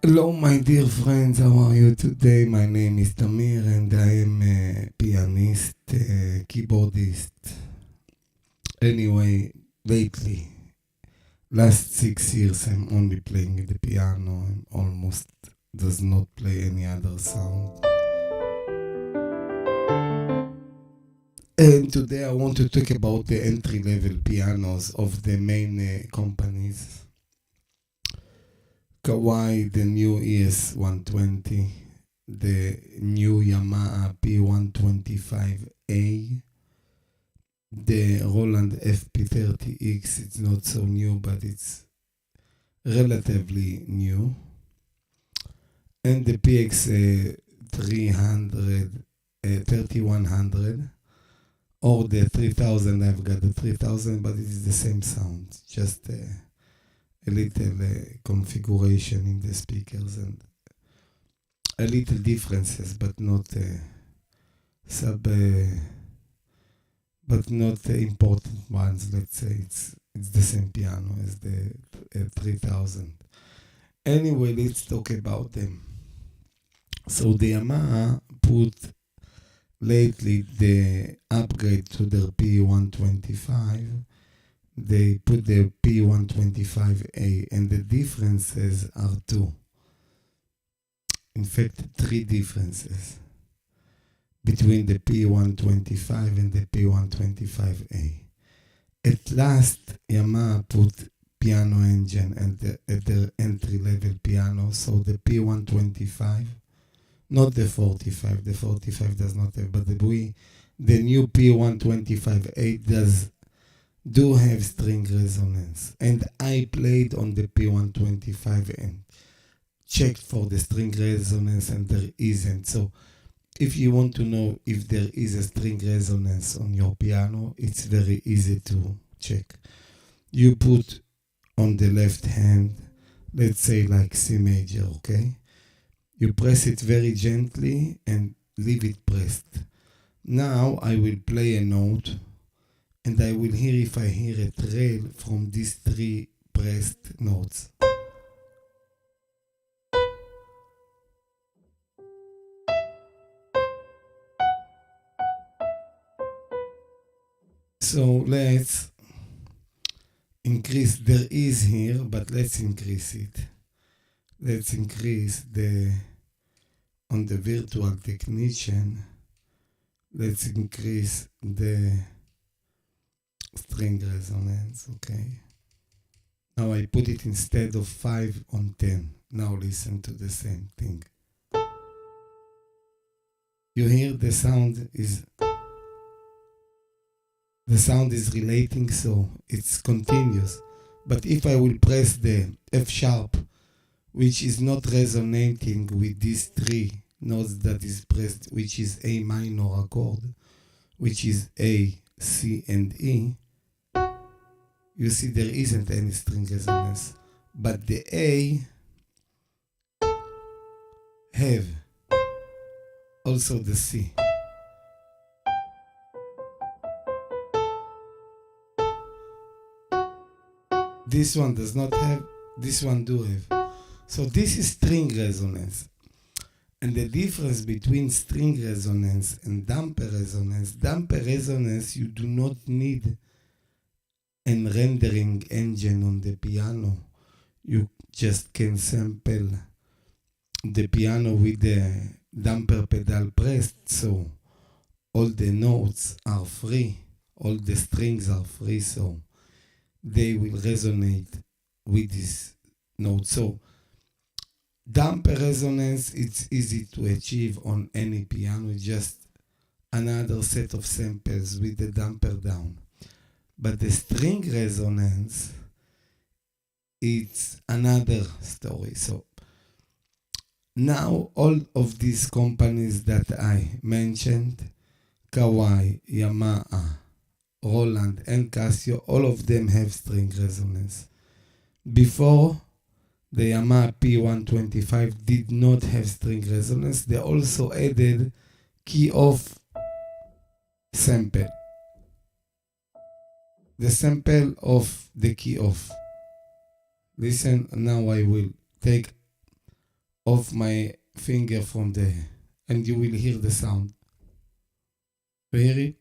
Hello, my dear friends. How are you today? My name is Tamir, and I am a pianist, keyboardist. Anyway, lately, last 6 years, I'm only playing the piano and almost does not play any other sound. And today, I want to talk about the entry-level pianos of the main companies. Kawai, the new ES120, the new Yamaha P125a, the Roland FP30X. It's not so new, but it's relatively new, and the PX3100, 3100, or the 3000. I've got the 3000, but it is the same sound, just a little configuration in the speakers and a little differences, but not important ones. Let's say it's the same piano as the 3000. Anyway, let's talk about them. So the Yamaha put lately the upgrade to their P125. They put the P125a, and the differences are two. In fact, three differences between the P125 and the P125a. At last, Yamaha put piano engine at their entry-level piano, so the P125, not the 45, the 45 does not have, but the new P125a do have string resonance, and I played on the P125 and checked for the string resonance, and there isn't. So if you want to know if there is a string resonance on your piano, it's very easy to check. You put on the left hand, let's say like C major, okay? You press it very gently and leave it pressed. Now I will play a note, and I will hear if I hear a trail from these three pressed notes. So let's increase. There is here, but let's increase it. Let's increase on the virtual technician, let's increase the string resonance, okay? Now I put it instead of 5 on 10. Now listen to the same thing. You hear the sound is relating, so it's continuous. But if I will press the F sharp, which is not resonating with these three notes that is pressed, which is A minor accord, which is A, C, and E, you see there isn't any string resonance. But the A have also the C. This one does not have, this one do have. So this is string resonance. And the difference between string resonance and damper resonance, you do not need a rendering engine on the piano. You just can sample the piano with the damper pedal pressed, so all the notes are free, all the strings are free, so they will resonate with this note. So damper resonance, it's easy to achieve on any piano, just another set of samples with the damper down. But the string resonance, it's another story. So now all of these companies that I mentioned, Kawai, Yamaha, Roland, and Casio, all of them have string resonance. Before, the Yamaha P125 did not have string resonance. They also added key off sample. The sample of the key off. Listen, now I will take off my finger from the, and you will hear the sound. You hear it?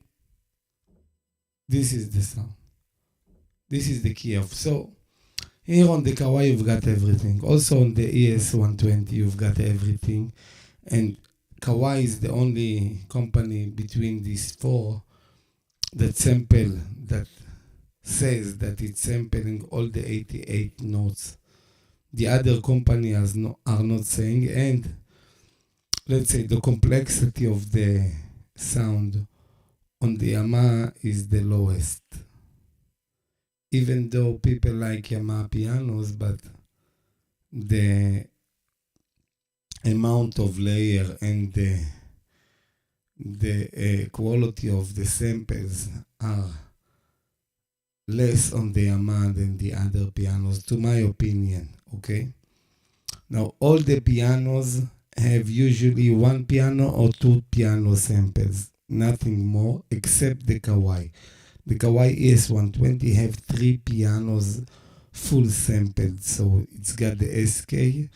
This is the sound. This is the key off. So here on the Kawai, you've got everything. Also on the ES120, you've got everything. And Kawai is the only company between these four that says that it's sampling all the 88 notes. The other companies are not saying, and let's say the complexity of the sound on the Yamaha is the lowest. Even though people like Yamaha pianos, but the amount of layer and the quality of the samples are less on the Yamaha than the other pianos, to my opinion, okay? Now, all the pianos have usually one piano or two piano samples, nothing more, except the Kawai. The Kawai ES120 have three pianos full sampled, so it's got the SK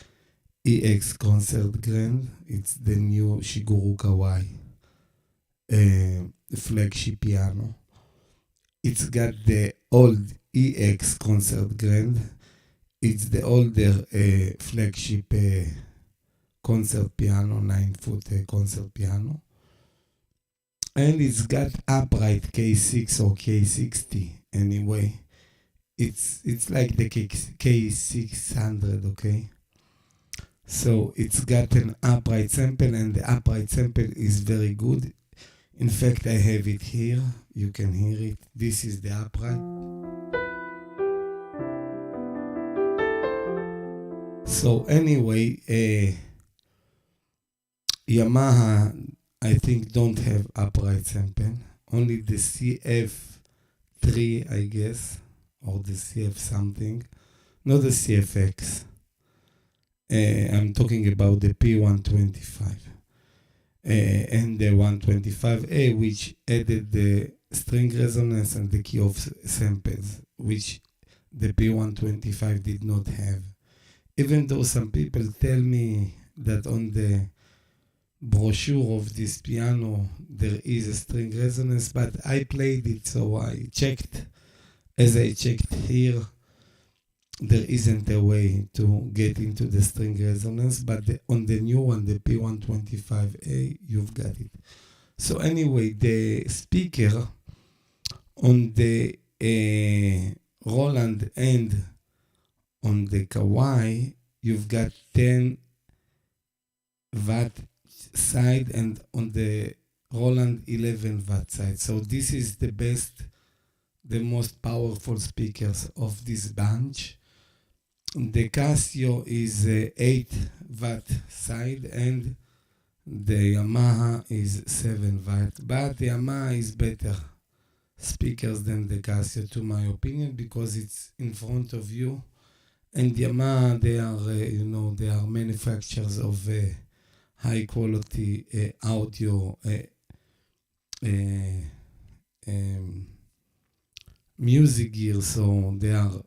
EX Concert Grand, it's the new Shiguru Kawai flagship piano. It's got the old EX Concert Grand. It's the older flagship concert piano, 9-foot concert piano. And it's got upright K6 or K60 anyway. It's like the K600, okay? So it's got an upright sample, and the upright sample is very good. In fact, I have it here. You can hear it. This is the upright. So anyway, Yamaha, I think, don't have upright sample. Only the CF3, I guess, or the CF something. Not the CFX. I'm talking about the P125. And the 125a, which added the string resonance and the key of samples, which the P125 did not have. Even though some people tell me that on the brochure of this piano there is a string resonance, but I played it, so I checked. As I checked here, there isn't a way to get into the string resonance, but on the new one, the P125a, you've got it. So anyway, the speaker on the Roland and on the Kawai, you've got 10 watt side, and on the Roland 11 watt side. So this is the best, the most powerful speakers of this bunch. The Casio is 8 watt side, and the Yamaha is 7 watt. But the Yamaha is better speakers than the Casio, to my opinion, because it's in front of you. And Yamaha, they are, they are manufacturers of high quality audio music gear, so they are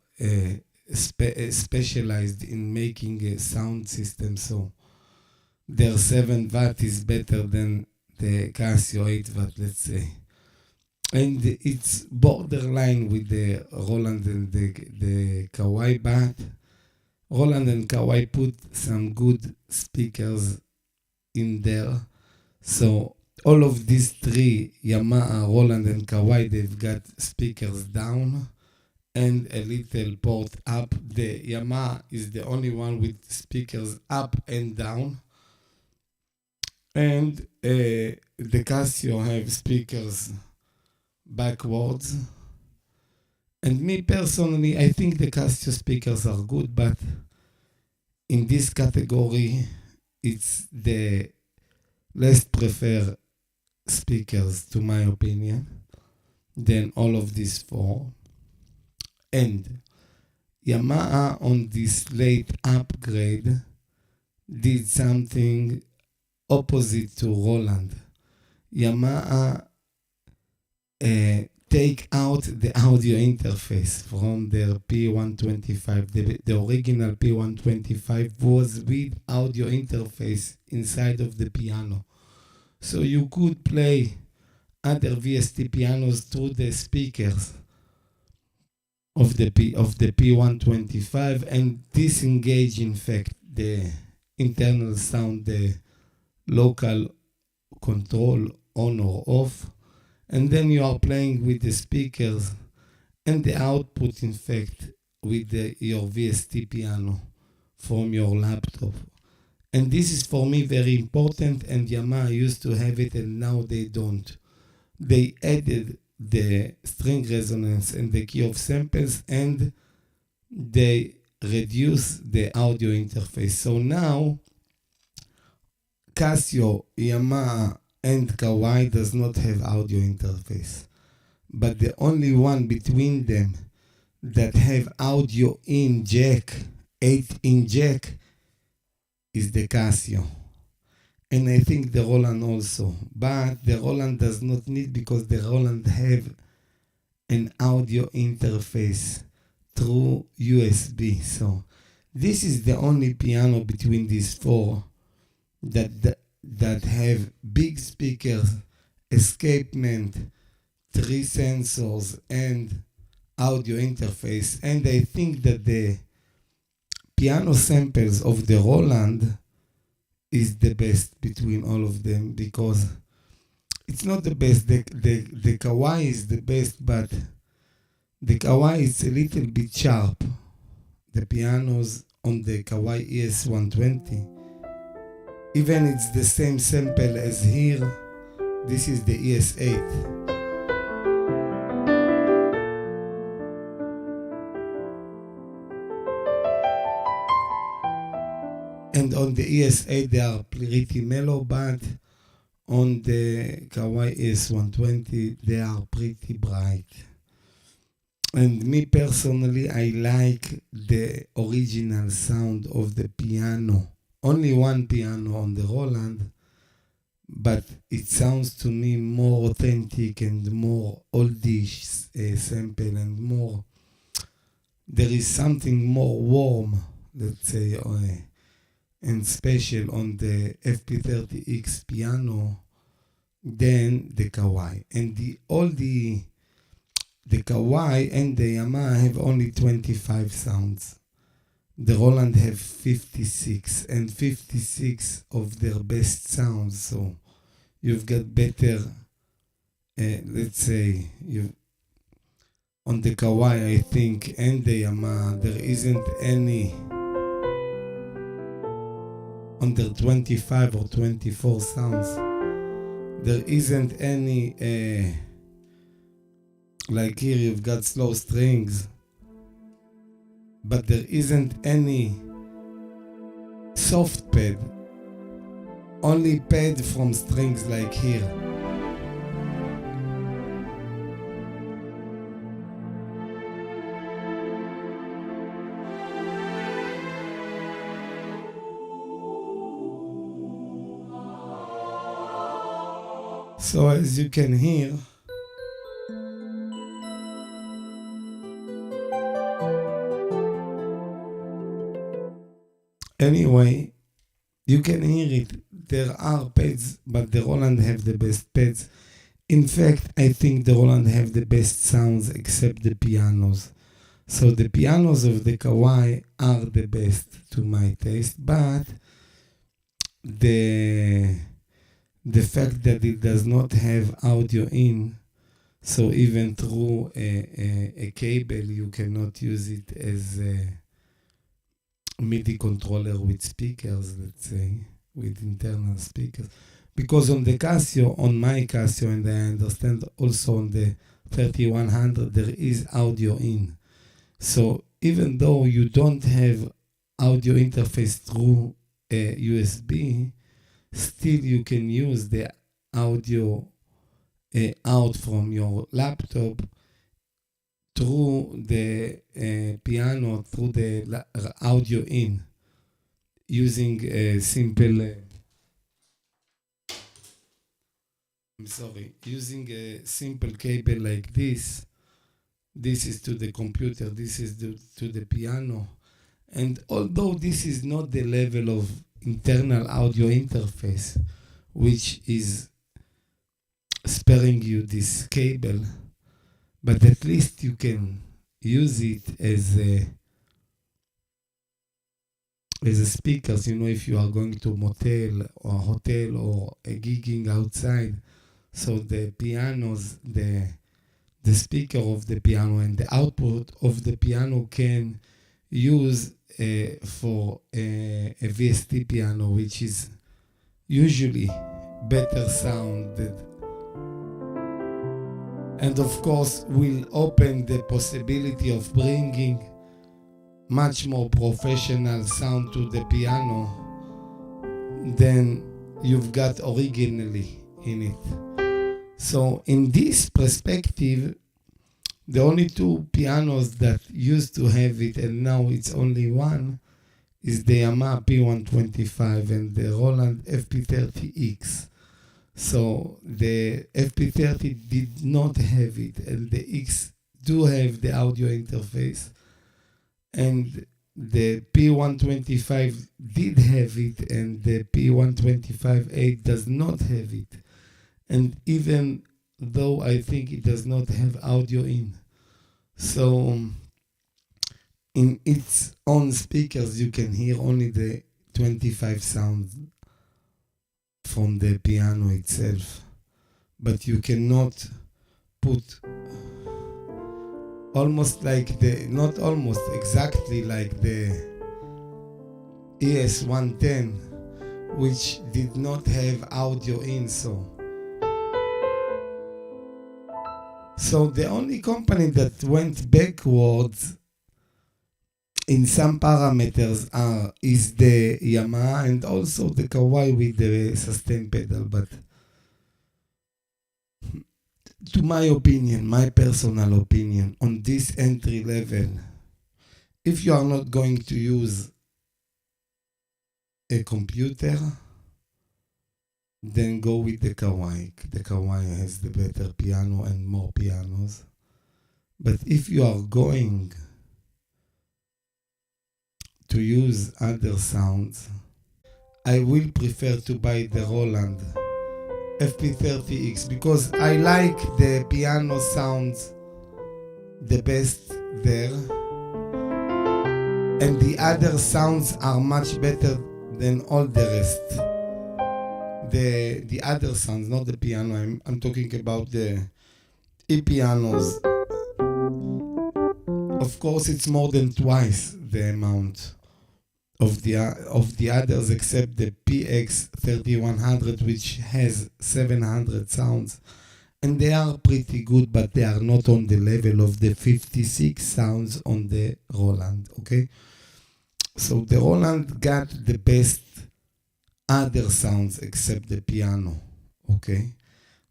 specialized in making a sound system, so their 7 watt is better than the Casio 8 watt, let's say. And it's borderline with the Roland and the Kawai, but Roland and Kawai put some good speakers in there. So all of these three, Yamaha, Roland, and Kawai, they've got speakers down and a little port up. The Yamaha is the only one with speakers up and down. And the Casio have speakers backwards. And me personally, I think the Casio speakers are good, but in this category, it's the least preferred speakers, to my opinion, than all of these four. And Yamaha on this late upgrade did something opposite to Roland. Yamaha take out the audio interface from their P125. The original P125 was with audio interface inside of the piano. So you could play other VST pianos through the speakers of the P125 and disengage, in fact, the internal sound, the local control on or off, and then you are playing with the speakers and the output, in fact, with your VST piano from your laptop. And this is for me very important, and Yamaha used to have it and now they don't. They added the string resonance and the key of samples, and they reduce the audio interface. So now Casio, Yamaha, and Kawai does not have audio interface. But the only one between them that have audio in jack, 8-in jack, is the Casio. And I think the Roland also. But the Roland does not need, because the Roland have an audio interface through USB. So this is the only piano between these four that have big speakers, escapement, 3 sensors, and audio interface. And I think that the piano samples of the Roland is the best between all of them, because it's not the best. The Kawai is the best, but the Kawai is a little bit sharp. The pianos on the Kawai ES120, even it's the same sample as here, this is the ES8. And on the ES8 they are pretty mellow, but on the Kawai ES120 they are pretty bright. And me personally, I like the original sound of the piano. Only one piano on the Roland, but it sounds to me more authentic and more oldish sample, and more, there is something more warm, let's say, and special on the FP30X piano than the Kawai. And the Kawai and the Yamaha have only 25 sounds. The Roland have 56, and 56 of their best sounds. So you've got better, let's say, on the Kawai, I think, and the Yamaha, there isn't any under 25 or 24 sounds. There isn't any, like here you've got slow strings, but there isn't any soft pad, only pad from strings like here. So as you can hear, anyway, you can hear it. There are pads, but the Roland have the best pads. In fact, I think the Roland have the best sounds except the pianos. So the pianos of the Kawai are the best to my taste, but the fact that it does not have audio in, so even through a cable you cannot use it as a MIDI controller with speakers, let's say, with internal speakers. Because on the Casio, on my Casio, and I understand also on the 3100, there is audio in. So even though you don't have audio interface through a USB, still you can use the audio out from your laptop through the piano, through the audio in, using a simple I'm sorry, using a simple cable like this is to the computer, this is to the piano. And although this is not the level of internal audio interface, which is sparing you this cable, but at least you can use it as a speakers, if you are going to motel or hotel or a gigging outside. So the pianos, the speaker of the piano and the output of the piano can use for a VST piano, which is usually better sounded, and of course will open the possibility of bringing much more professional sound to the piano than you've got originally in it. So in this perspective, the only two pianos that used to have it and now it's only one is the Yamaha P125 and the Roland FP30X. So the FP30 did not have it, and the X do have the audio interface, and the P125 did have it, and the P125a does not have it. And even though I think it does not have audio in, so in its own speakers you can hear only the 25 sounds from the piano itself, but you cannot put almost like not almost, exactly like the ES110, which did not have audio in. So the only company that went backwards in some parameters is the Yamaha and also the Kawai with the sustain pedal. But to my opinion, my personal opinion, on this entry level, if you are not going to use a computer, then go with the Kawai. The Kawai has the better piano and more pianos. But if you are going to use other sounds, I will prefer to buy the Roland FP30X because I like the piano sounds the best there, and the other sounds are much better than all the rest. The other sounds, not the piano, I'm talking about the e-pianos. Of course, it's more than twice the amount of the others, except the PX3100, which has 700 sounds, and they are pretty good, but they are not on the level of the 56 sounds on the Roland. Okay, so the Roland got the best other sounds except the piano. Okay,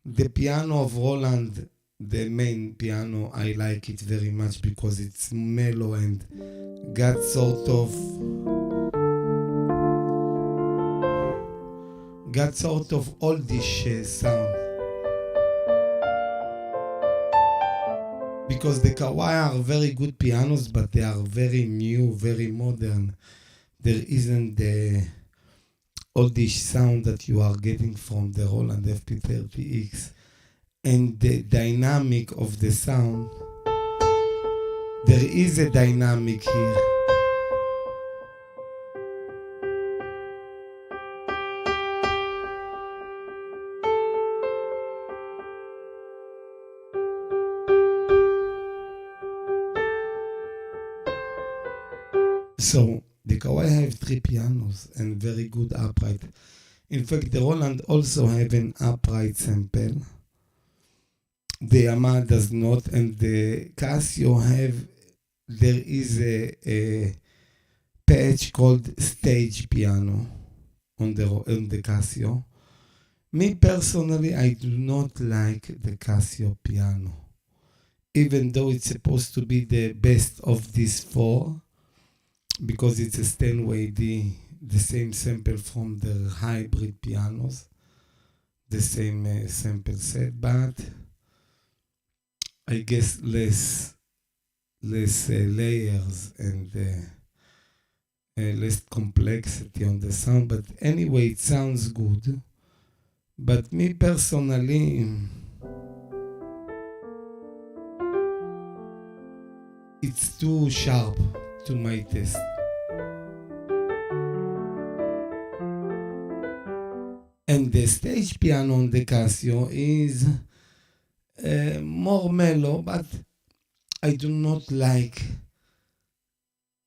the piano of Roland, the main piano, I like it very much because it's mellow and got sort of oldish sound. Because the Kawai are very good pianos, but they are very new, very modern. There isn't the oldish sound that you are getting from the Roland FP30X. And the dynamic of the sound, there is a dynamic here. So the Kawai have 3 pianos and very good upright. In fact, the Roland also have an upright sample. The Yamaha does not, and the Casio there is a patch called stage piano on the Casio. Me personally, I do not like the Casio piano, even though it's supposed to be the best of these 4, because it's a Steinway D, the same sample from the hybrid pianos. the same sample set, but I guess less layers and less complexity on the sound. But anyway, it sounds good. But me personally, it's too sharp to my taste. And the stage piano on the Casio is more mellow, but I do not like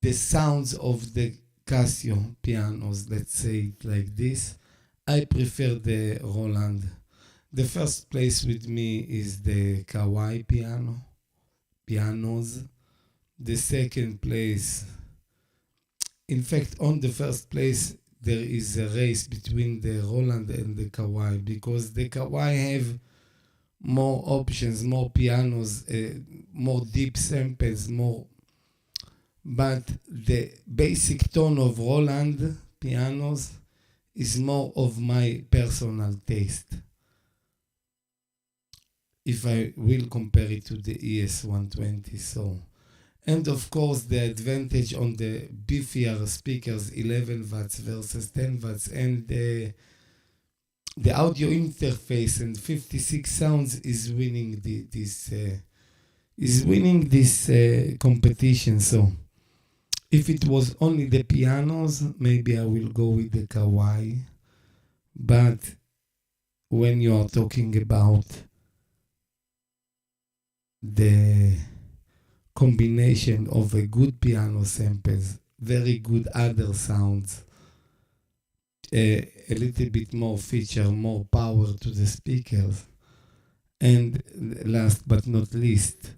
the sounds of the Casio pianos, let's say it like this. I prefer the Roland. The first place with me is the Kawai pianos. The second place, in fact, on the first place, there is a race between the Roland and the Kawai, because the Kawai have more options, more pianos, more deep samples, more. But the basic tone of Roland pianos is more of my personal taste, if I will compare it to the ES120. So, and of course the advantage on the beefier speakers, 11 watts versus 10 watts, and the audio interface and 56 sounds is winning this competition. So if it was only the pianos, maybe I will go with the Kawai. But when you are talking about the combination of a good piano samples, very good other sounds, a little bit more feature, more power to the speakers, and last but not least,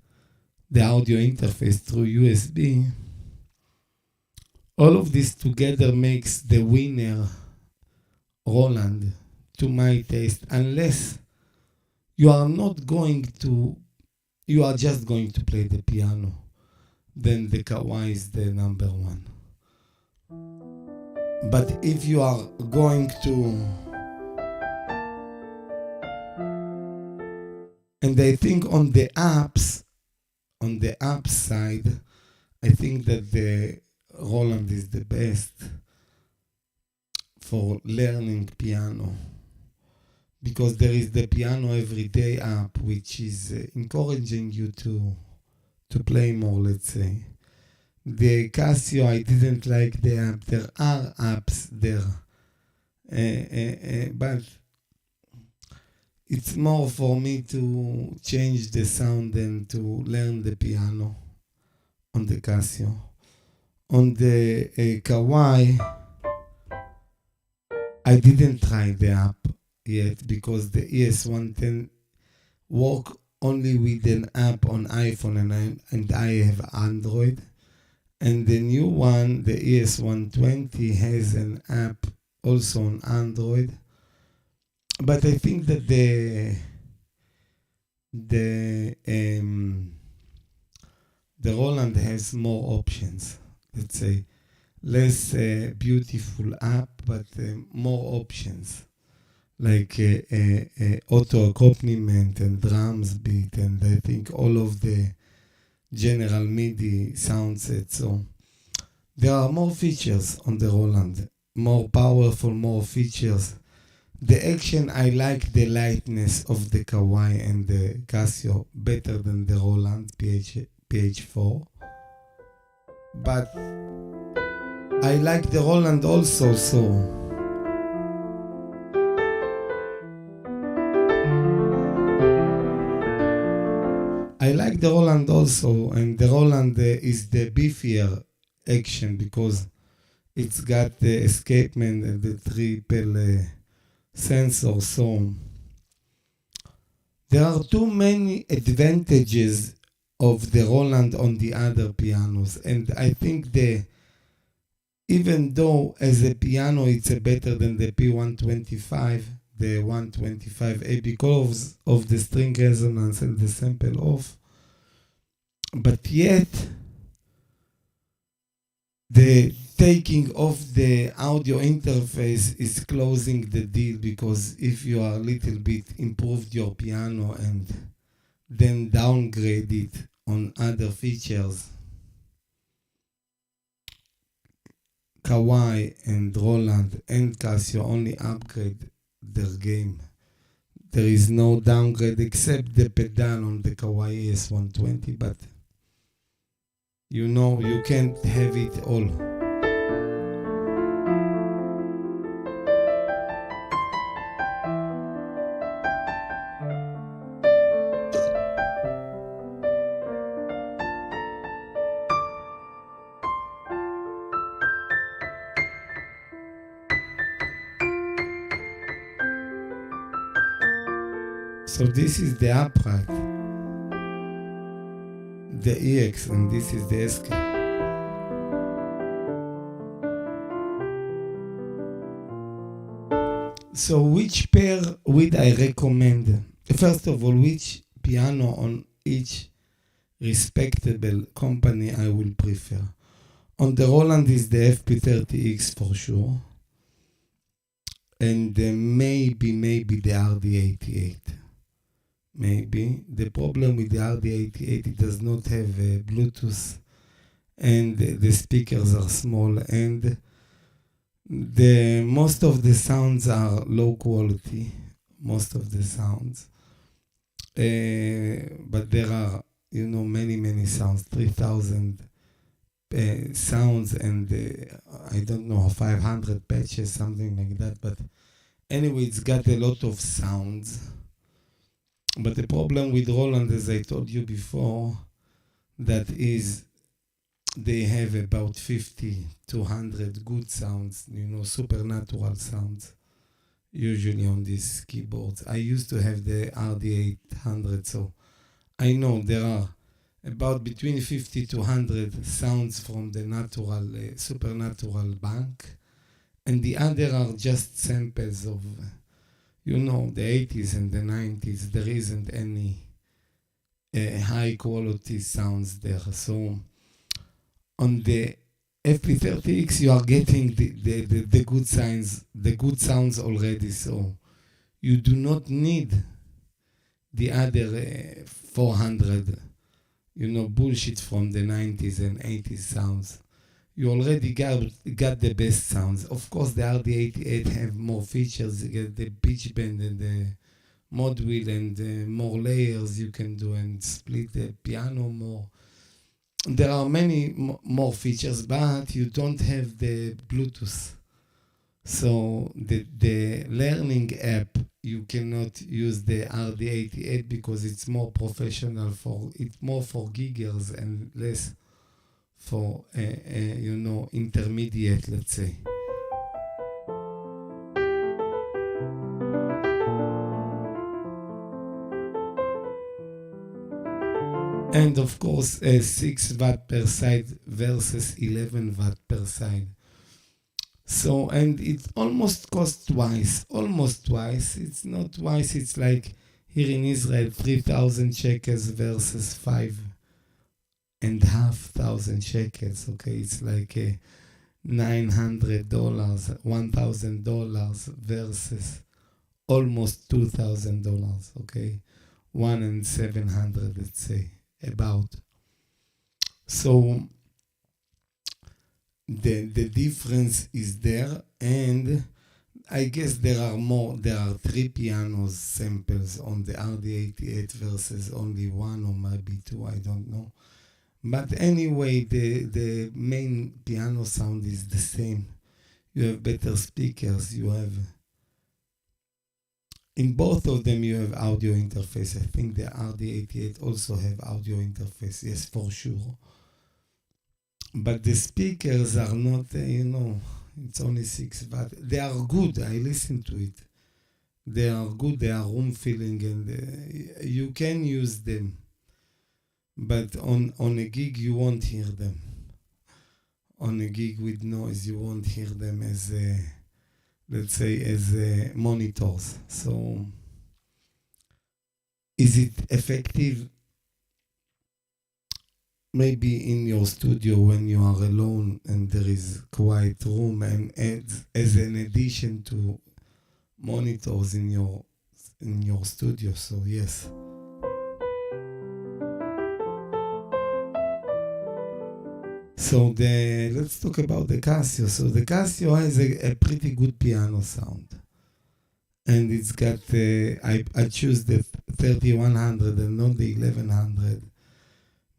the audio interface through USB, all of this together makes the winner Roland, to my taste, unless you are just going to play the piano, then the Kawai is the number one. But if you are going to, and I think on the app side, I think that the Roland is the best for learning piano, because there is the Piano Everyday app, which is encouraging you to play more, let's say. The Casio, I didn't like the app. There are apps there, but it's more for me to change the sound than to learn the piano on the Casio. On the Kawai, I didn't try the app yet, because the ES110 work only with an app on iPhone, and I have Android. And the new one, the ES120, has an app also on Android. But I think that the Roland has more options, let's say. Less beautiful app, but more options, like auto accompaniment and drums beat, and I think all of the general MIDI sound set. So there are more features on the Roland, more powerful, more features. The action, I like the lightness of the Kawai and the Casio better than the Roland PH4. But I like the Roland also, so I like the Roland also, and the Roland is the beefier action, because it's got the escapement and the triple sensor. So there are too many advantages of the Roland on the other pianos, and I think even though as a piano it's better than the P125, the 125a, because of the string resonance and the sample off, but yet the taking off the audio interface is closing the deal, because if you are a little bit improved your piano and then downgrade it on other features, Kawai and Roland and Casio only upgrade their game. There is no downgrade except the pedal on the Kawai ES120, but you know you can't have it all. So this is the upright, the EX, and this is the SK. So which pair would I recommend? First of all, which piano on each respectable company I will prefer? On the Roland is the FP30X for sure, and maybe the RD88. Maybe. The problem with the RD88, it does not have Bluetooth, and the speakers are small, and most of the sounds are low quality, most of the sounds. But there are, many sounds, 3,000 sounds, and I don't know, 500 patches, something like that. But anyway, it's got a lot of sounds. But the problem with Roland, as I told you before, that is they have about 50 to 100 good sounds, supernatural sounds, usually on these keyboards. I used to have the RD800, so I know there are about between 50 to 100 sounds from the natural, supernatural bank, and the other are just samples of the 80s and the 90s. There isn't any high quality sounds there. So on the FP30X you are getting the good sounds already. So you do not need the other 400 bullshit from the 90s and 80s sounds. You already got the best sounds. Of course, the RD88 have more features. You get the pitch bend and the mod wheel and more layers you can do and split the piano more. There are many more features, but you don't have the Bluetooth. So the learning app, you cannot use the RD88 because it's more professional it's more for giggers and less for intermediate, let's say. And of course 6 watt per side versus 11 watt per side. So, and it almost costs twice. It's not twice, it's like here in Israel 3,000 shekels versus 5,500 shekels. Okay, it's like $900, $1,000 versus almost $2,000. Okay, 1,700, let's say, about. So the difference is there, and I guess there are 3 pianos samples on the RD88 versus only 1 or maybe 2, I don't know. But anyway, the main piano sound is the same. You have better speakers, in both of them you have audio interface. I think the RD88 also have audio interface, yes, for sure. But the speakers are not, it's only 6 watt. They are good, I listen to it. They are good, they are room filling, and you can use them. But on a gig, you won't hear them. On a gig with noise, you won't hear them as, let's say, as monitors. So, is it effective? maybe in your studio when you are alone and there is quiet room, and as an addition to monitors in your studio. So yes. So let's talk about the Casio. So the Casio has a pretty good piano sound, and it's got I choose the 3100 and not the 1100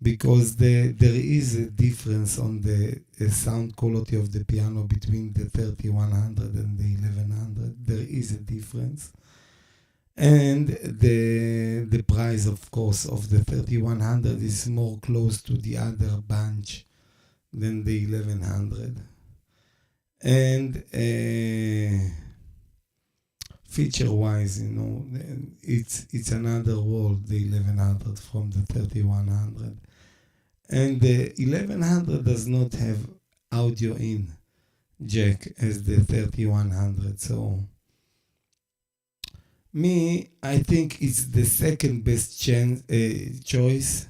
because there is a difference on the sound quality of the piano between the 3100 and the 1100. There is a difference. And the price, of course, of the 3100 is more close to the other bunch than the 1100. And feature-wise, it's another world, the 1100 from the 3100. And the 1100 does not have audio in jack as the 3100. So I think it's the second best choice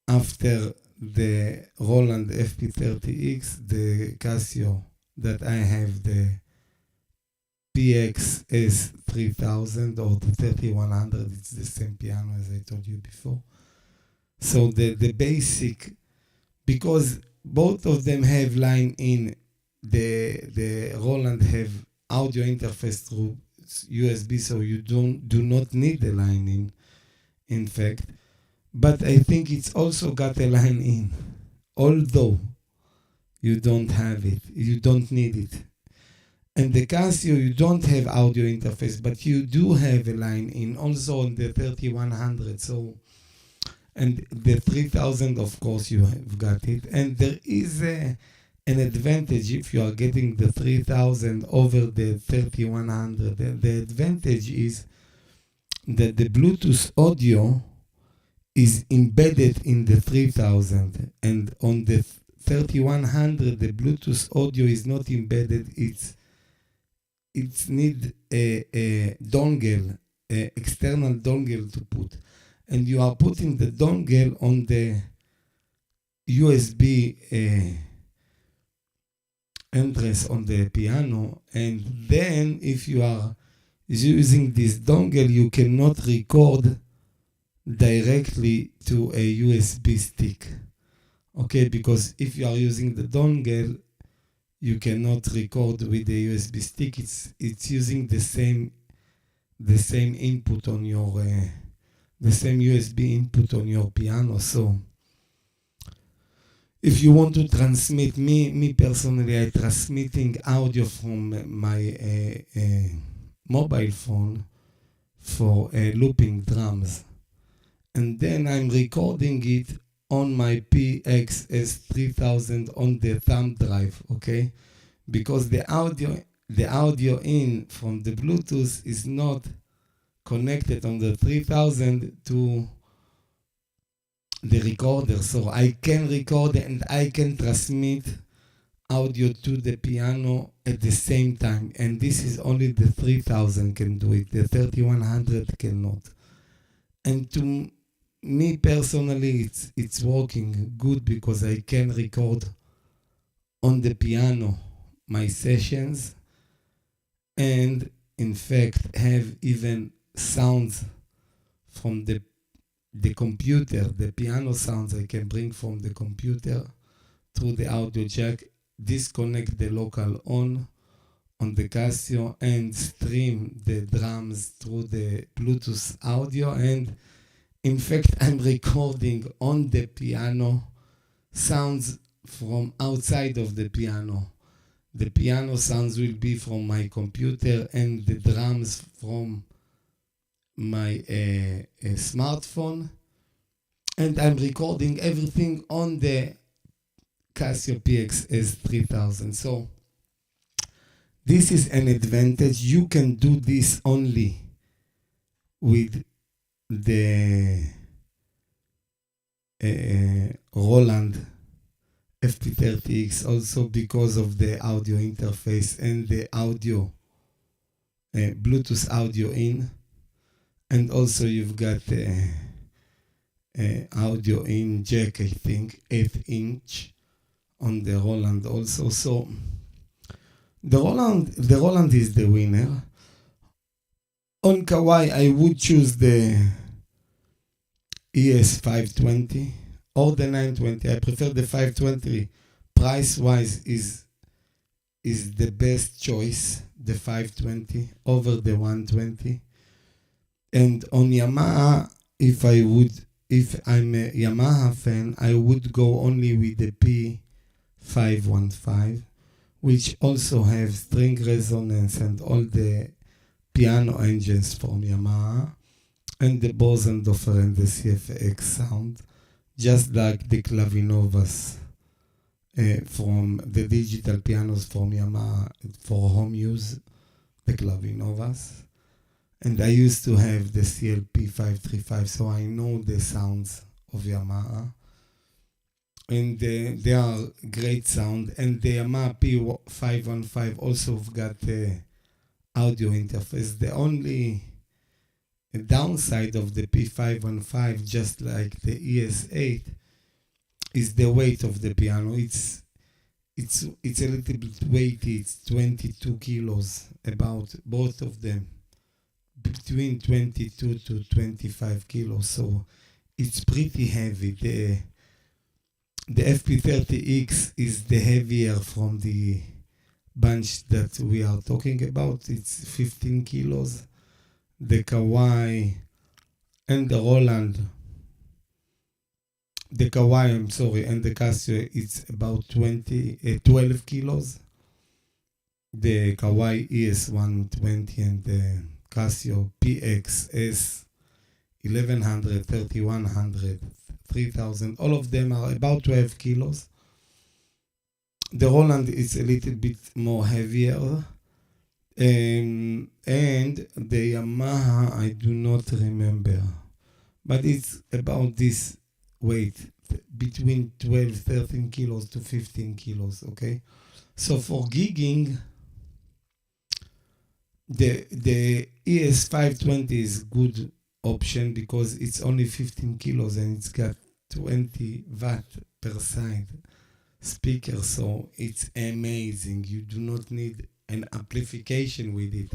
after the Roland FP30X, the Casio that I have, the PX3100 or the 3100. It's the same piano as I told you before. So the basic, because both of them have line in, the Roland have audio interface through USB, so you do not need a line in fact. But I think it's also got a line in, although you don't have it, you don't need it. And the Casio, you don't have audio interface, but you do have a line in also on the 3100. So, and the 3000, of course, you have got it. And there is an advantage if you are getting the 3000 over the 3100. The advantage is that the Bluetooth audio is embedded in the 3000, and on the 3100 the Bluetooth audio is not embedded. It's need a dongle, a external dongle to put, and you are putting the dongle on the USB entrance on the piano, and then if you are using this dongle, you cannot record directly to a USB stick. Okay, because if you are using the dongle, you cannot record with the USB stick. It's using the same input on your the same USB input on your piano. So if you want to transmit, me personally, I transmitting audio from my mobile phone for looping drums, and then I'm recording it on my PX3100 on the thumb drive, okay? Because the audio in from the Bluetooth is not connected on the 3000 to the recorder. So I can record and I can transmit audio to the piano at the same time. And this is only the 3000 can do it. The 3100 cannot. And to me personally, it's working good because I can record on the piano my sessions, and in fact have even sounds from the computer. The piano sounds I can bring from the computer through the audio jack, disconnect the local on the Casio, and stream the drums through the Bluetooth audio. And in fact, I'm recording on the piano sounds from outside of the piano. The piano sounds will be from my computer and the drums from my smartphone. And I'm recording everything on the Casio PX3100. So this is an advantage. You can do this only with the Roland FP30X, also because of the audio interface and the audio Bluetooth audio in, and also you've got audio in jack, I think, 8-inch on the Roland also. So the Roland is the winner. On Kawai, I would choose the ES520 or the 920. I prefer the 520. Price-wise is the best choice, the 520 over the 120. And on Yamaha, if I'm a Yamaha fan, I would go only with the P515, which also have string resonance and all the piano engines from Yamaha, and the Bosendorfer and the CFX sound, just like the Clavinovas from the digital pianos from Yamaha for home use, the Clavinovas. And I used to have the CLP535, so I know the sounds of Yamaha. And they are great sound. And the Yamaha P515 also got the audio interface. The only downside of the P515, just like the ES8, is the weight of the piano. It's a little bit weighty. It's 22 kilos, about both of them, between 22 to 25 kilos. So it's pretty heavy. The FP30X is the heavier from the bunch that we are talking about. It's 15 kilos. The Kawai and the Roland, the Kawai, and the Casio, it's about 12 kilos. The Kawai ES120 and the Casio PX3100, 3100, 3000, all of them are about 12 kilos. The Roland is a little bit more heavier. And the Yamaha, I do not remember. But it's about this weight, between 12, 13 kilos to 15 kilos, okay? So for gigging, the ES520 is good option because it's only 15 kilos and it's got 20 watt per side speaker, so it's amazing. You do not need an amplification with it.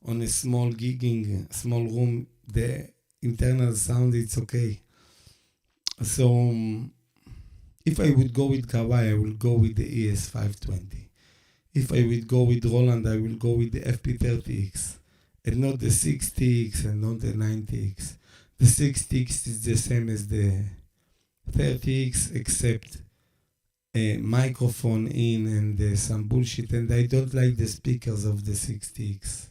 On a small gigging, small room, the internal sound, it's okay. So if I would go with Kawai, I will go with the ES520. If I would go with Roland, I will go with the FP30X, and not the 60X and not the 90X. The 60X is the same as the 30X, except a microphone in and some bullshit, and I don't like the speakers of the 60X.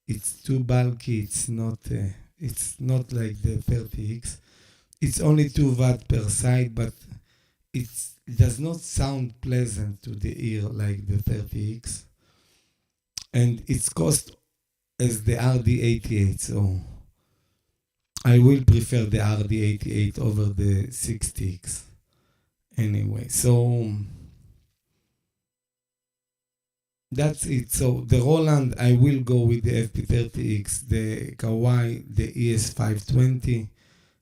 It's too bulky. It's not like the 30X. It's only 2 watt per side, but it does not sound pleasant to the ear like the 30X. And its cost as the RD88, so I will prefer the RD88 over the 60X. Anyway, so that's it. So the Roland, I will go with the FP30X, the Kawai, the ES520,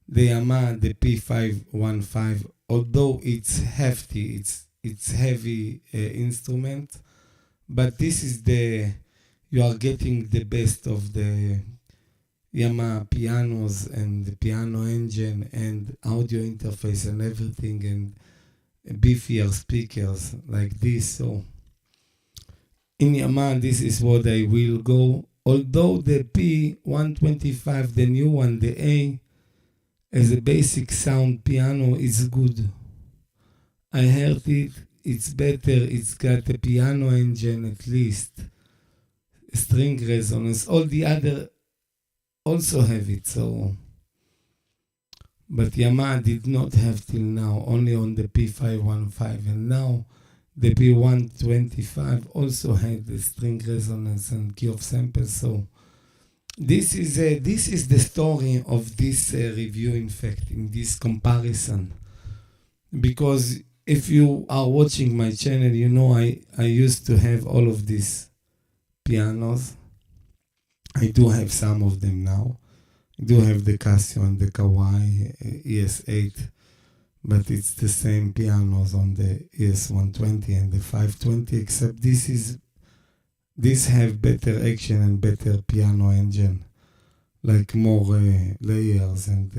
the Yamaha, the P515. Although it's hefty, it's heavy instrument, but this is you are getting the best of the Yamaha pianos and the piano engine and audio interface and everything, and beefier speakers like this. So in Yamaha, this is what I will go. Although the P125, the new one, the A, as a basic sound piano, is good. I heard it, it's better, it's got a piano engine at least, string resonance. All the other also have it, so. But Yamaha did not have till now, only on the P515, and now the P125 also had the string resonance and key of samples. So this is the story of this review, in fact, in this comparison. Because if you are watching my channel, you know I used to have all of these pianos. I do have some of them now. do have the Casio and the Kawai ES8, but it's the same pianos on the ES120 and the 520, except this have better action and better piano engine, like more layers and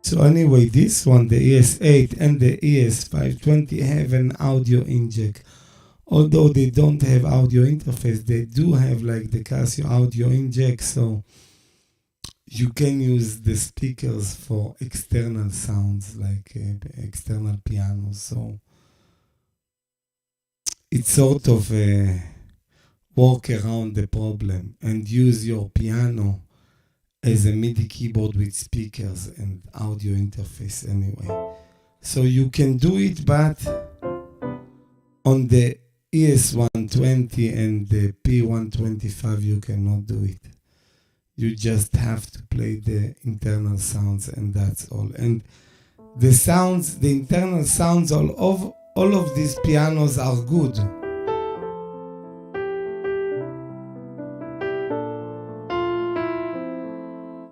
So anyway, this one, the ES8 and the ES520 have an audio inject. Although they don't have audio interface, they do have like the Casio audio inject, so you can use the speakers for external sounds, like external pianos. So it's sort of a work around the problem and use your piano as a MIDI keyboard with speakers and audio interface anyway. So you can do it, but on the ES120 and the P125 you cannot do it. You just have to play the internal sounds and that's all. And the sounds, the internal sounds, all of these pianos are good.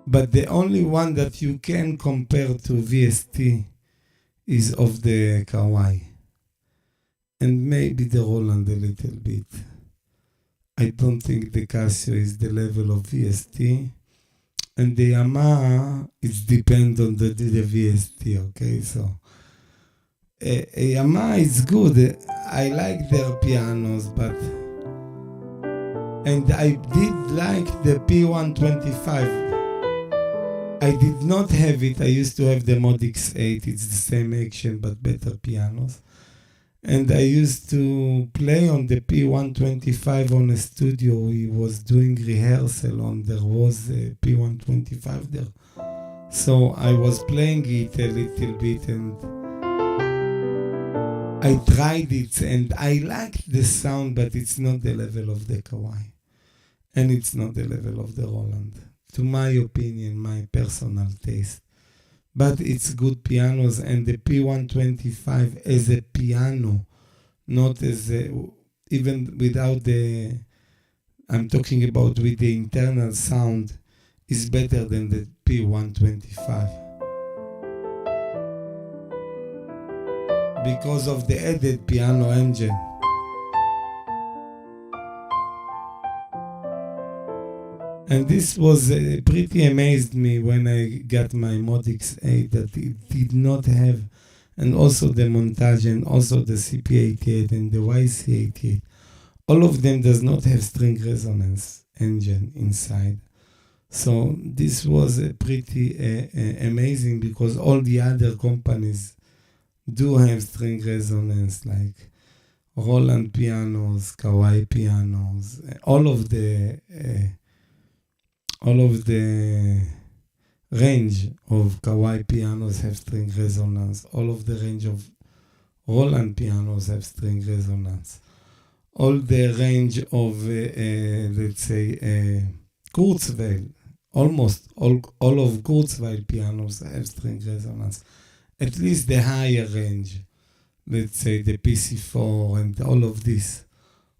But the only one that you can compare to VST is of the Kawai. And maybe the Roland a little bit. I don't think the Casio is the level of VST. And the Yamaha, it depends on the VST, okay? So, Yamaha is good. I like their pianos, but... And I did like the P125. I did not have it. I used to have the Mod X8. It's the same action, but better pianos. And I used to play on the P125 on a studio. We was doing rehearsal on, there was a P125 there. So I was playing it a little bit and I tried it and I liked the sound, but it's not the level of the Kawai. And it's not the level of the Roland. To my opinion, my personal taste. But it's good pianos, and the P125 as a piano, not as a, even without the, I'm talking about with the internal sound, is better than the P125. Because of the added piano engine. And this was pretty amazed me when I got my Mod X8 that it did not have, and also the montage and also the CP88 and the YC88. All of them does not have string resonance engine inside. So this was pretty amazing because all the other companies do have string resonance, like Roland pianos, Kawai pianos, all of the range of Kawai pianos have string resonance. All of the range of Roland pianos have string resonance. All the range of, let's say, Kurzweil, almost all of Kurzweil pianos have string resonance. At least the higher range, let's say the PC4 and all of this,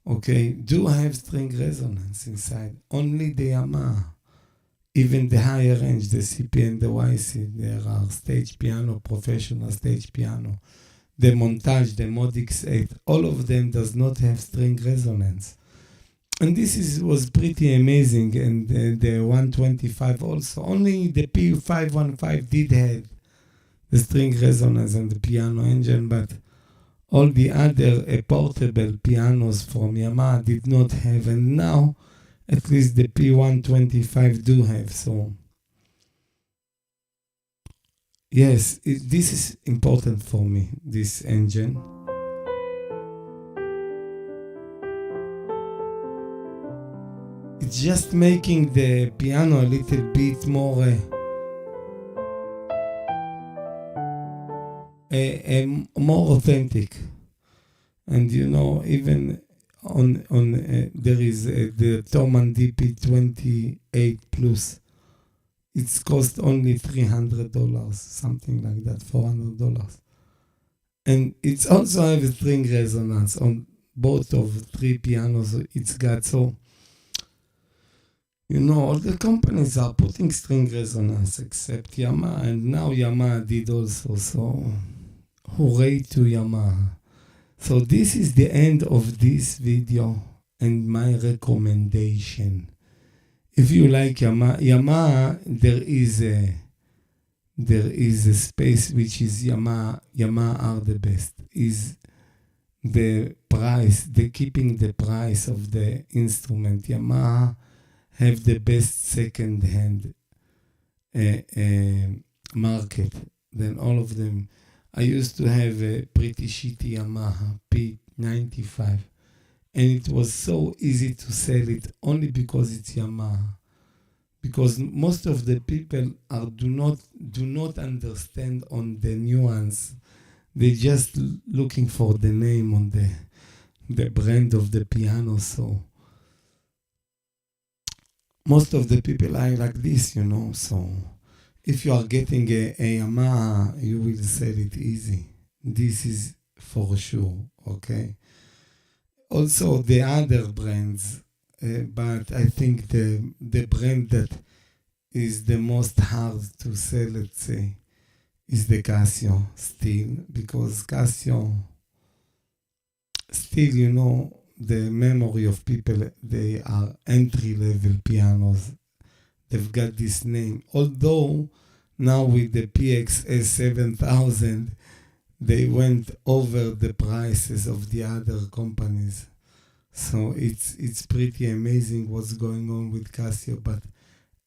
okay, do have string resonance inside. Only the Yamaha. Even the higher range, the CP and the YC, there are stage piano, professional stage piano. The montage, the Mod X8, all of them does not have string resonance. And this was pretty amazing. And the 125 also. Only the P515 did have the string resonance and the piano engine, but all the other portable pianos from Yamaha did not have. And now, at least the P125 do have. So yes, this is important for me, this engine. It's just making the piano a little bit more more authentic. And even on there is the Thomann DP28 Plus. It's cost only $300, something like that, $400. And it's also have a string resonance on both of three pianos it's got. So, all the companies are putting string resonance except Yamaha. And now Yamaha did also. So, hooray to Yamaha. So this is the end of this video and my recommendation. If you like Yamaha, there is a space which is Yamaha are the best. Is the price, keeping the price of the instrument. Yamaha have the best second-hand market than all of them. I used to have a pretty shitty Yamaha P125, and it was so easy to sell it only because it's Yamaha. Because most of the people do not understand on the nuance. They're just looking for the name on the brand of the piano. So most of the people are like this, So if you are getting a Yamaha, you will sell it easy. This is for sure, okay? Also, the other brands, but I think the brand that is the most hard to sell, let's say, is the Casio still, because Casio still, the memory of people, they are entry-level pianos. They've got this name. Although now with the PX3100, they went over the prices of the other companies. So it's pretty amazing what's going on with Casio. But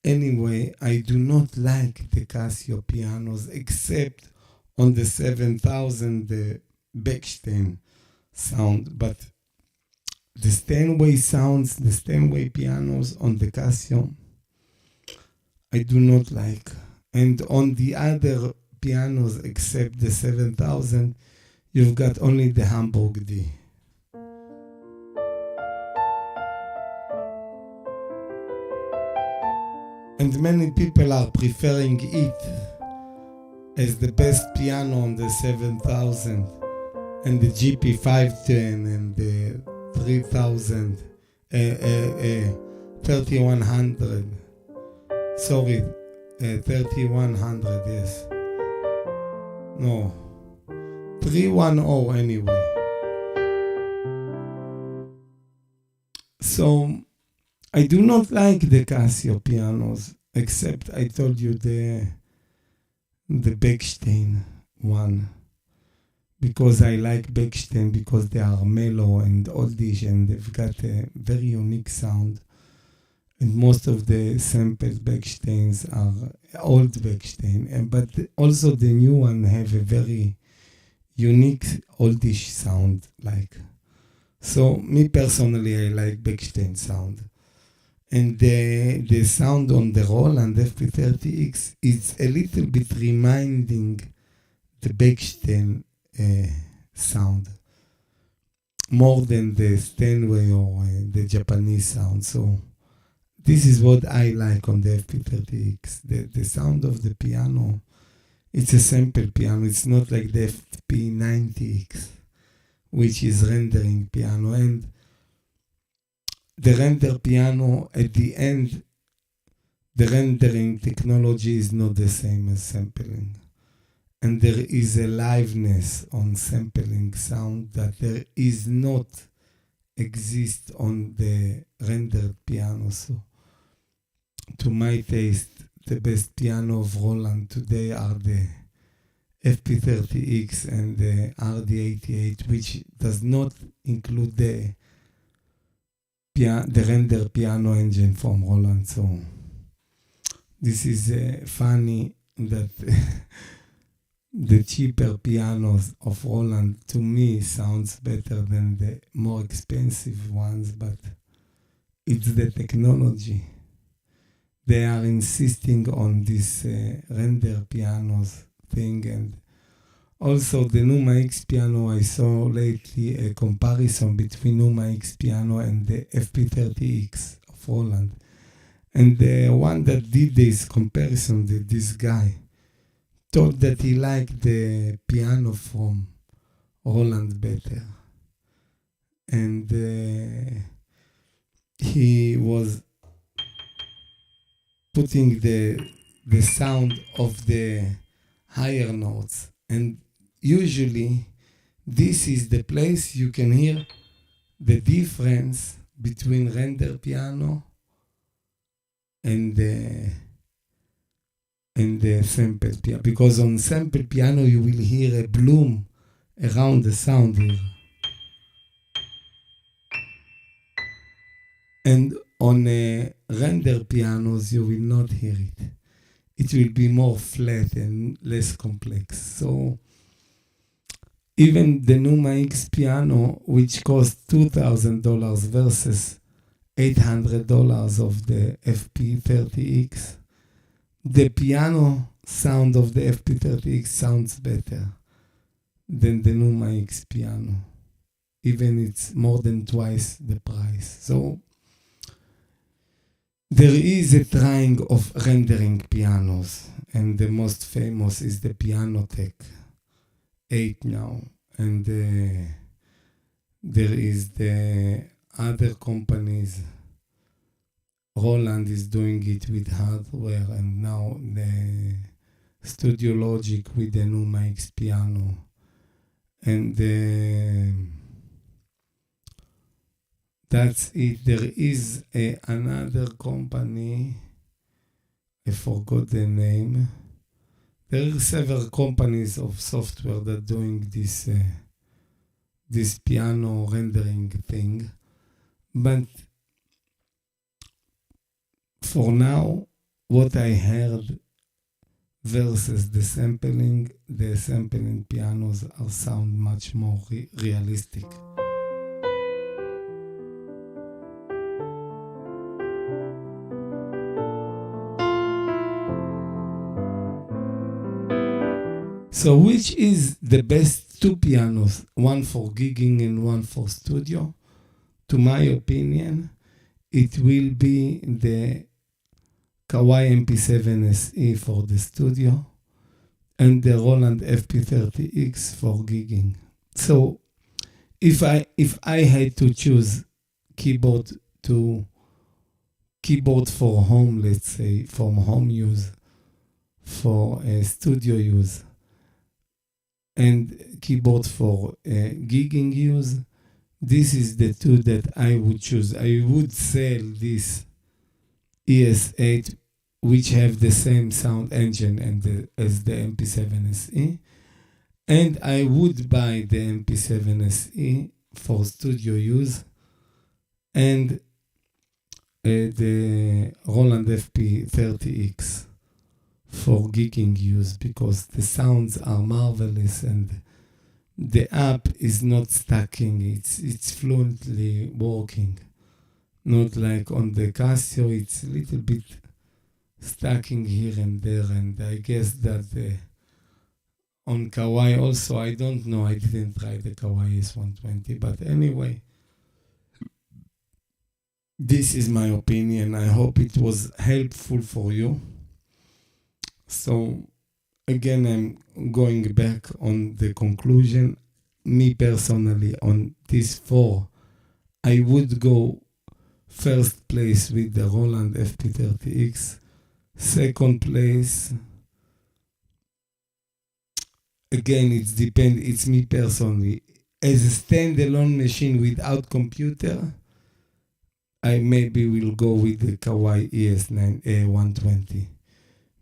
anyway, I do not like the Casio pianos except on the 7000, the Bechstein sound. But the Steinway sounds, the Steinway pianos on the Casio, I do not like. And on the other pianos except the 7000, you've got only the Hamburg D. And many people are preferring it as the best piano on the 7000 and the GP510 and the 3000, 3100. Sorry, 3100, yes. No, 310 anyway. So, I do not like the Casio pianos, except I told you the Bechstein one. Because I like Bechstein, because they are mellow and oldish and they've got a very unique sound. And most of the sampled Bechsteins are old Bechstein, but also the new one have a very unique oldish sound. So me personally, I like Bechstein sound. And the sound on the Roland FP30X is a little bit reminding the Bechstein sound more than the Steinway or the Japanese sound. So this is what I like on the FP30X. The sound of the piano, it's a sample piano. It's not like the FP90X, which is rendering piano. And the render piano, at the end, the rendering technology is not the same as sampling. And there is a liveness on sampling sound that there is not exist on the rendered piano. So, to my taste, the best piano of Roland today are the FP30X and the RD88, which does not include the render piano engine from Roland. So this is funny that the cheaper pianos of Roland to me sounds better than the more expensive ones, but it's the technology. They are insisting on this render pianos thing, and Also, the Numa X piano, I saw lately a comparison between Numa X piano and the FP30X of Roland. And the one that did this comparison, this guy, told that he liked the piano from Roland better. And he was putting the sound of the higher notes. And usually, this is the place you can hear the difference between render piano and the sample piano. Because on sample piano, you will hear a bloom around the sound here. And on render pianos, you will not hear it. It will be more flat and less complex. So even the Numa X piano, which costs $2,000 versus $800 of the FP30X, the piano sound of the FP30X sounds better than the Numa X piano. Even it's more than twice the price. So there is a trying of rendering pianos, and the most famous is the Pianotech 8 now. And there is the other companies. Roland is doing it with hardware, and now the Studio Logic with the Numa X piano. And that's it. There is another company, I forgot the name. There are several companies of software that are doing this piano rendering thing. But for now, what I heard versus the sampling pianos are sound much more realistic. So which is the best two pianos, one for gigging and one for studio? To my opinion, it will be the Kawai MP7 SE for the studio and the Roland FP30X for gigging. So if I had to choose keyboard for home, let's say, from home use, for studio use, and keyboard for gigging use, this is the two that I would choose. I would sell this ES8, which have the same sound engine as the MP7 SE, and I would buy the MP7 SE for studio use, and the Roland FP30X for gigging use, because the sounds are marvelous and the app is not stacking. It's fluently working. Not like on the Casio, it's a little bit stacking here and there. And I guess that on Kawai also, I don't know, I didn't try the Kawai ES120. But anyway, this is my opinion. I hope it was helpful for you. So again, I'm going back on the conclusion. Me personally, on these four, I would go first place with the Roland FP30X. Second place, again, it's me personally. As a standalone machine without computer, I maybe will go with the Kawai ES120.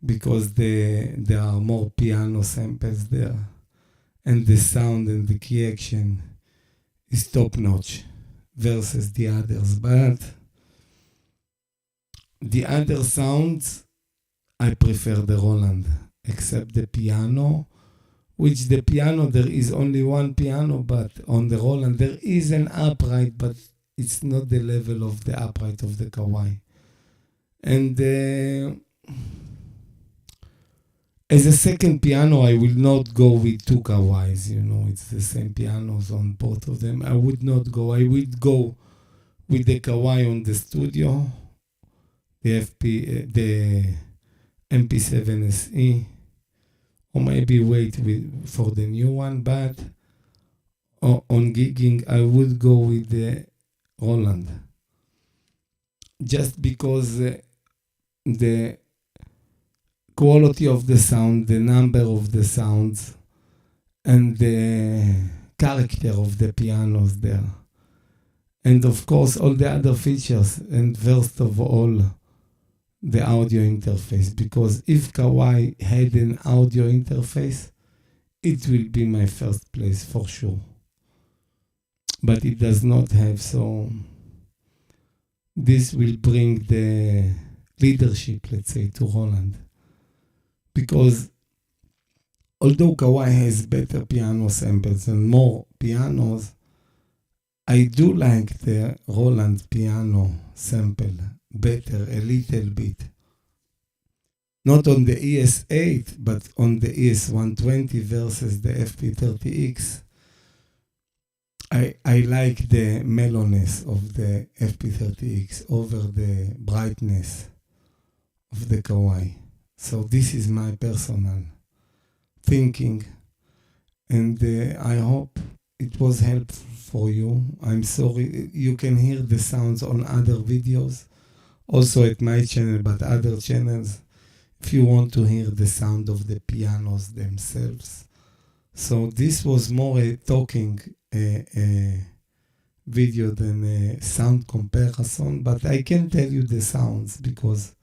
Because there are more piano samples there, and the sound and the key action is top notch versus the others. But the other sounds, I prefer the Roland, except the piano, which the piano, there is only one piano, but on the Roland there is an upright, but it's not the level of the upright of the Kawai. And As a second piano, I will not go with two Kawais, it's the same pianos on both of them. I would not go. I would go with the Kawai on the studio, the MP7SE, or maybe wait for the new one, but on gigging, I would go with the Roland. Just because the quality of the sound, the number of the sounds, and the character of the pianos there. And of course, all the other features, and first of all, the audio interface. Because if Kawai had an audio interface, it will be my first place for sure. But it does not have, so this will bring the leadership, let's say, to Roland. Because although Kawai has better piano samples and more pianos, I do like the Roland piano sample better a little bit. Not on the ES8, but on the ES120 versus the FP30X. I like the mellowness of the FP30X over the brightness of the Kawai. So this is my personal thinking, and I hope it was helpful for you. I'm sorry, you can hear the sounds on other videos, also at my channel, but other channels, if you want to hear the sound of the pianos themselves. So this was more a talking video than a sound comparison, but I can tell you the sounds because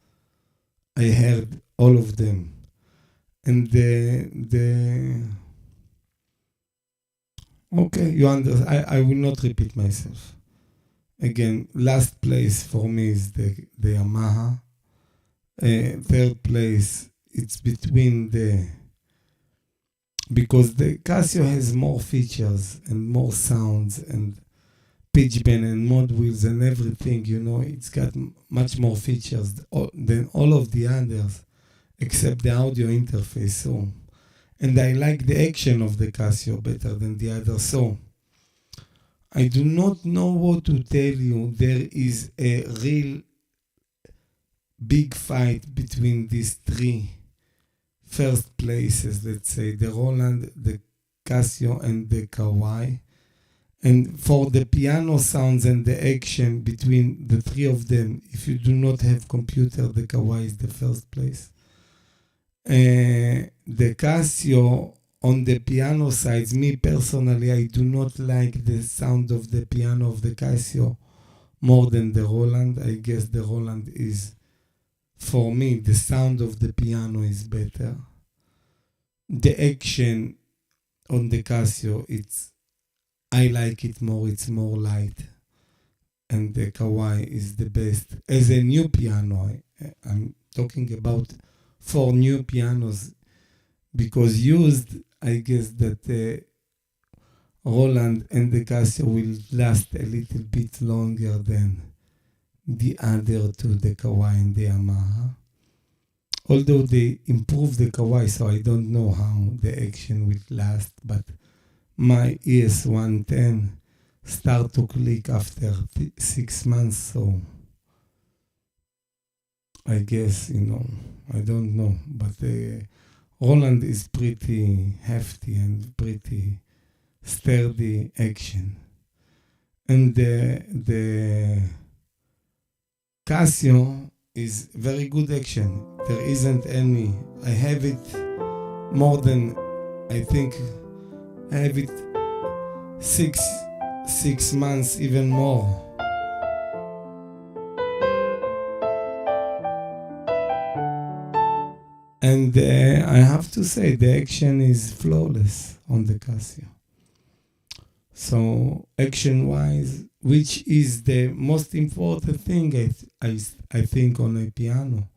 I heard all of them. And okay, you understand. I will not repeat myself. Again, last place for me is the Yamaha. Third place, it's between because the Casio has more features and more sounds and pitch bend and mod wheels and everything, it's got much more features than all of the others, except the audio interface. So, and I like the action of the Casio better than the others. So, I do not know what to tell you. There is a real big fight between these three first places, let's say, the Roland, the Casio, and the Kawai. And for the piano sounds and the action between the three of them, if you do not have computer, the Kawai is the first place. The Casio on the piano sides, me personally, I do not like the sound of the piano of the Casio more than the Roland. I guess the Roland is, for me, the sound of the piano is better. The action on the Casio, I like it more, it's more light. And the Kawai is the best. As a new piano, I'm talking about 4 new pianos, because used, I guess that the Roland and the Casio will last a little bit longer than the other two, the Kawai and the Yamaha. Although they improved the Kawai, so I don't know how the action will last, but my ES110 start to click after 6 months, so I guess, I don't know, but Roland is pretty hefty and pretty sturdy action. And the Casio is very good action. There isn't any. I have it more than, I think, I have it 6 months, even more. And I have to say, the action is flawless on the Casio. So action-wise, which is the most important thing, I think, on a piano,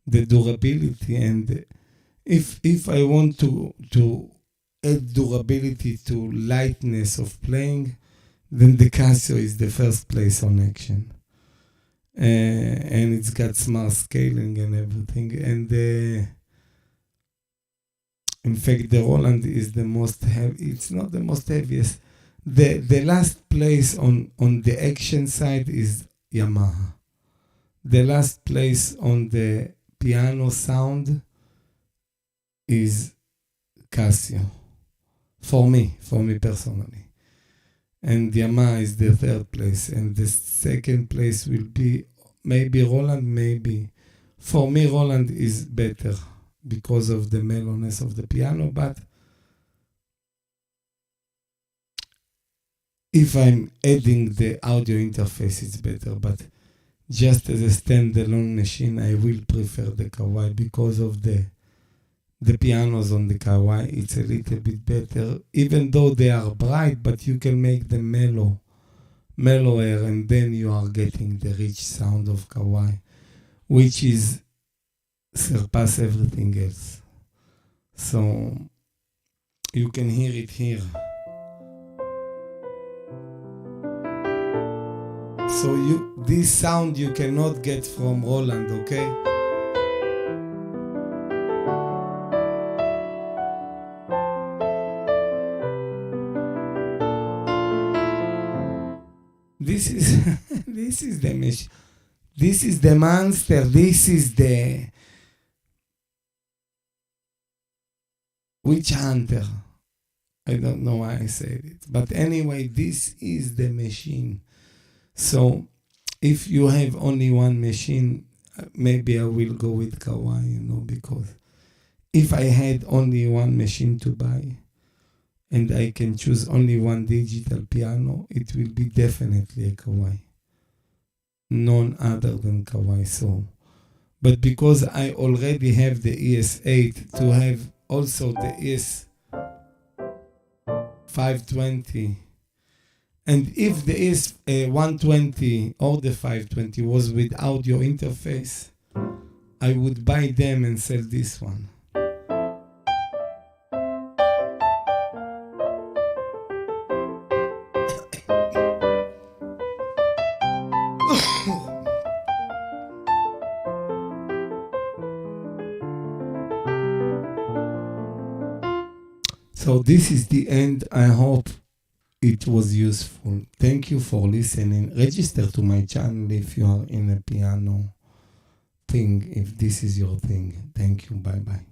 the durability. And if I want to add durability to lightness of playing, then the Casio is the first place on action. And it's got smart scaling and everything. And In fact, the Roland is the most heavy. It's not the most heaviest. The last place on the action side is Yamaha. The last place on the piano sound is Casio. For me personally. And Yamaha is the third place. And the second place will be maybe Roland, maybe. For me, Roland is better because of the mellowness of the piano, but if I'm adding the audio interface, it's better. But just as a standalone machine, I will prefer the Kawai because of the pianos on the Kawai. It's a little bit better, even though they are bright, but you can make them mellower, and then you are getting the rich sound of Kawai, which is surpass everything else. So you can hear it here. So this sound you cannot get from Roland, okay? This is the machine. This is the monster. This is the witch hunter. I don't know why I said it. But anyway, this is the machine. So if you have only one machine, maybe I will go with Kawai, because if I had only one machine to buy and I can choose only one digital piano, it will be definitely a Kawai. None other than Kawai. So, but because I already have the ES8, to have also the ES520, and if the ES120 or the 520 was with audio interface, I would buy them and sell this one. So this is the end. I hope it was useful. Thank you for listening. Register to my channel if you are in a piano thing, if this is your thing. Thank you. Bye-bye.